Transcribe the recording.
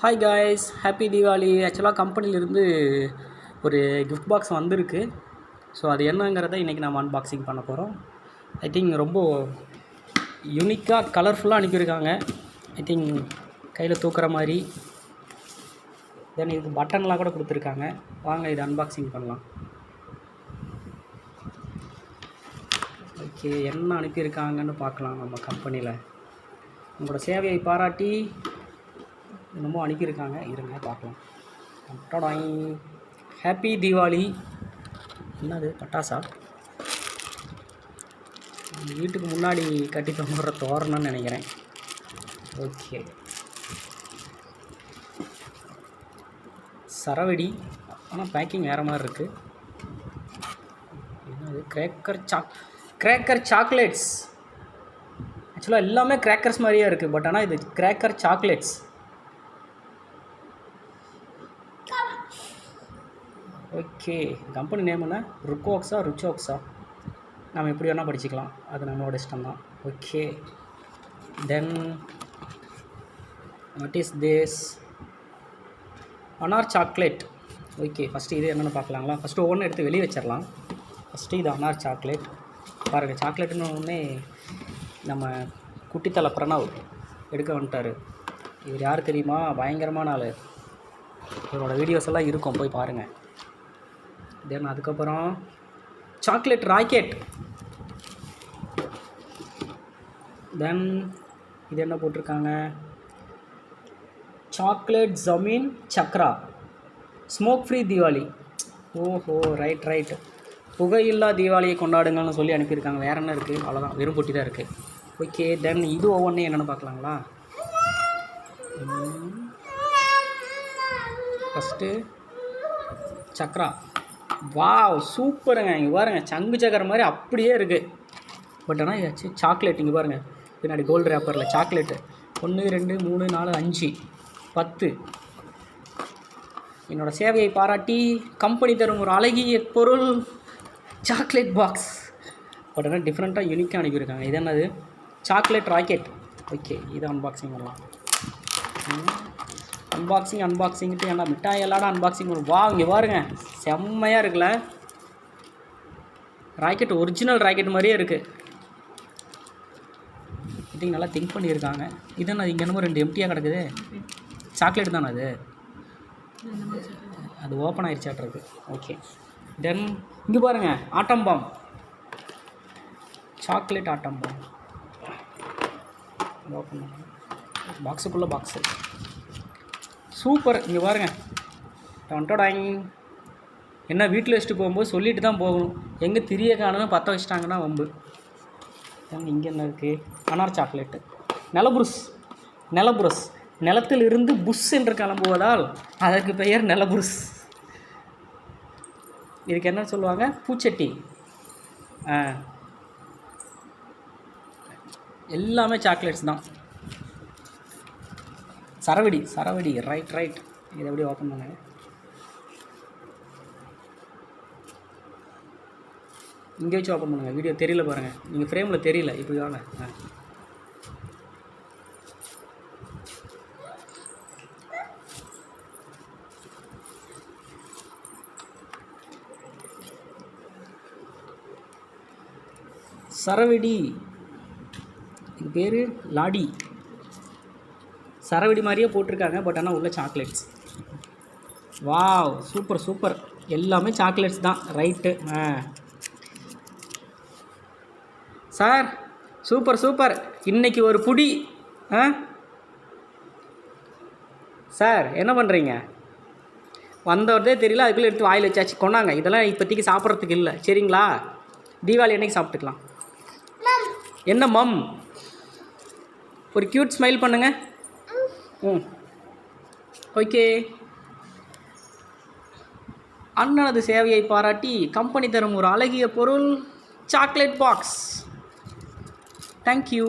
Hi guys, happy Deepavali. ஆக்சுவலாக கம்பெனிலேருந்து ஒரு கிஃப்ட் பாக்ஸ் வந்திருக்கு. ஸோ அது என்னங்கிறத இன்றைக்கி நம்ம அன்பாக்சிங் பண்ண போகிறோம். ஐ திங்க் ரொம்ப யூனிக்காக கலர்ஃபுல்லாக அனுப்பியிருக்காங்க. ஐ திங்க் கையில் தூக்குற மாதிரி. தென் இதுக்கு பட்டன்லாம் கூட கொடுத்துருக்காங்க. வாங்க இது அன்பாக்சிங் பண்ணலாம். ஓகே, என்ன அனுப்பியிருக்காங்கன்னு பார்க்கலாம். நம்ம கம்பெனியில் உங்களோட சேவையை பாராட்டி என்னமோ அனுப்பியிருக்காங்க. இருங்க பார்க்கலாம். ஹாப்பி தீபாவளி. என்னது பட்டாசா? வீட்டுக்கு முன்னாடி கட்டி தொங்குற தோரணம்னு நினைக்கிறேன். ஓகே, சரவெடி. ஆனால் பேக்கிங் வேறு மாதிரி இருக்குது. என்னது? கிரேக்கர் சாக்லேட்ஸ். ஆக்சுவலாக எல்லாமே கிரேக்கர்ஸ் மாதிரியே இருக்குது. பட் ஆனால் இது கிரேக்கர் சாக்லேட்ஸ். ஓகே, கம்பெனி நேம் என்ன? ருச்சோக்ஸா. நம்ம எப்படி வேணால் படிச்சுக்கலாம், அது நம்மளோட இஷ்டம் தான். Okay, then what is this? அனார் சாக்லேட். ஓகே, ஃபஸ்ட்டு இது என்னென்னு பார்க்கலாங்களா? ஃபஸ்ட்டு ஒவ்வொன்றும் எடுத்து வெளியே வச்சிடலாம். ஃபஸ்ட்டு இது அனார் சாக்லேட். பாருங்கள், சாக்லேட்டுன்னு ஒன்றே நம்ம குட்டித்தலை பிரணவ் எடுக்க வந்துட்டார். இவர் யார் தெரியுமா? பயங்கரமான ஆள். இவரோட வீடியோஸ் எல்லாம் இருக்கும், போய் பாருங்கள். தென் அதுக்கப்புறம் சாக்லேட் ராக்கெட். தென் இது என்ன போட்டிருக்காங்க? சாக்லேட் ஜமீன் சக்ரா ஸ்மோக் ஃப்ரீ தீபாவளி. ஓஹோ, ரைட். புகையில்லா தீபாவளியை கொண்டாடுங்கள்னு சொல்லி அனுப்பியிருக்காங்க. வேறு என்ன இருக்குது? அவ்வளோதான், வெறும் பொட்டி தான் இருக்குது. ஓகே, தென் இது ஒவ்வொன்றே என்னென்னு பார்க்கலாங்களா? ஃபஸ்ட்டு சக்ரா. வாவ், சூப்பருங்க. இங்கே பாருங்கள், சங்கு சக்கர மாதிரி அப்படியே இருக்குது. பட் ஆனால் ஏதாச்சும் சாக்லேட். இங்கே பாருங்கள், பின்னாடி கோல்டு ரேப்பரில் சாக்லேட்டு. 1 2 3 4 5 10. என்னோடய சேவையை பாராட்டி கம்பெனி தரும் ஒரு அழகிய பொருள் சாக்லேட் பாக்ஸ். பட் ஆனால் டிஃப்ரெண்ட்டாக யூனிக்காக அனுப்பியிருக்காங்க. இது என்னது? Chocolate rocket. ஓகே, இது அன்பாக்சிங் பண்ணலாம். அன்பாக்சிங்கிட்டு என்ன மிட்டாய் எல்லாரும் அன்பாக்சிங் பண்ணுவோம். வா, இங்கே பாருங்கள், செம்மையாக இருக்குல்ல? ராக்கெட் ஒரிஜினல் ராக்கெட் மாதிரியே இருக்குது. இது நல்லா திங்க் பண்ணியிருக்காங்க. இது என்ன? இங்கே என்னமோ 2 எம்டியாக கிடக்குது. சாக்லேட் தானே அது? அது ஓப்பன் ஆயிடுச்சாட்ருக்கு. ஓகே, தென் இங்கே பாருங்கள், atom bomb. Chocolate atom bomb. Open பாக்ஸுக்குள்ளே பாக்ஸு. சூப்பர். இங்கே பாருங்கள், டொன்டோடாங். என்ன, வீட்டில் வச்சுட்டு போகும்போது சொல்லிட்டு தான் போகணும். எங்கே திரிய காணுன்னு பற்ற வச்சிட்டாங்கன்னா வம்பு. இங்கே என்ன இருக்குது? அனார் சாக்லேட்டு. நிலபுரஸ். நிலத்தில் இருந்து புஷ் என்று கிளம்புவதால் அதற்கு பெயர் நிலபுரஸ். இதுக்கு என்ன சொல்லுவாங்க? பூச்சட்டி. எல்லாமே சாக்லேட்ஸ் தான். சரவெடி. ரைட். இதை எப்படி ஓப்பன் பண்ணுங்க? இங்கே வச்சு ஓப்பன் பண்ணுங்கள். வீடியோ தெரியல பாருங்கள், நீங்கள் ஃப்ரேமில் தெரியல. இப்படி வாங்க. சரவெடி. இது பேர் லாடி. சரவெடி மாதிரியே போட்டிருக்காங்க. பட் ஆனால் உள்ள சாக்லேட்ஸ். Wow, super. எல்லாமே சாக்லேட்ஸ் தான். ரைட்டு. Sir, super. இன்றைக்கி ஒரு புடி. சார், என்ன பண்ணுறீங்க? வந்தவர்தே தெரியல, அதுக்குள்ளே எடுத்து வாயில் வச்சாச்சு. கொண்டாங்க. இதெல்லாம் இப்போதைக்கு சாப்பிட்றதுக்கு இல்லை, சரிங்களா? தீபாவளி அன்றைக்கி சாப்பிட்டுக்கலாம். என்ன மம்? ஒரு க்யூட் ஸ்மைல் பண்ணுங்கள். ஓகே. அண்ணனது சேவையை பாராட்டி கம்பெனி தரும் ஒரு அழகிய பொருள் சாக்லேட் பாக்ஸ். தேங்க்யூ.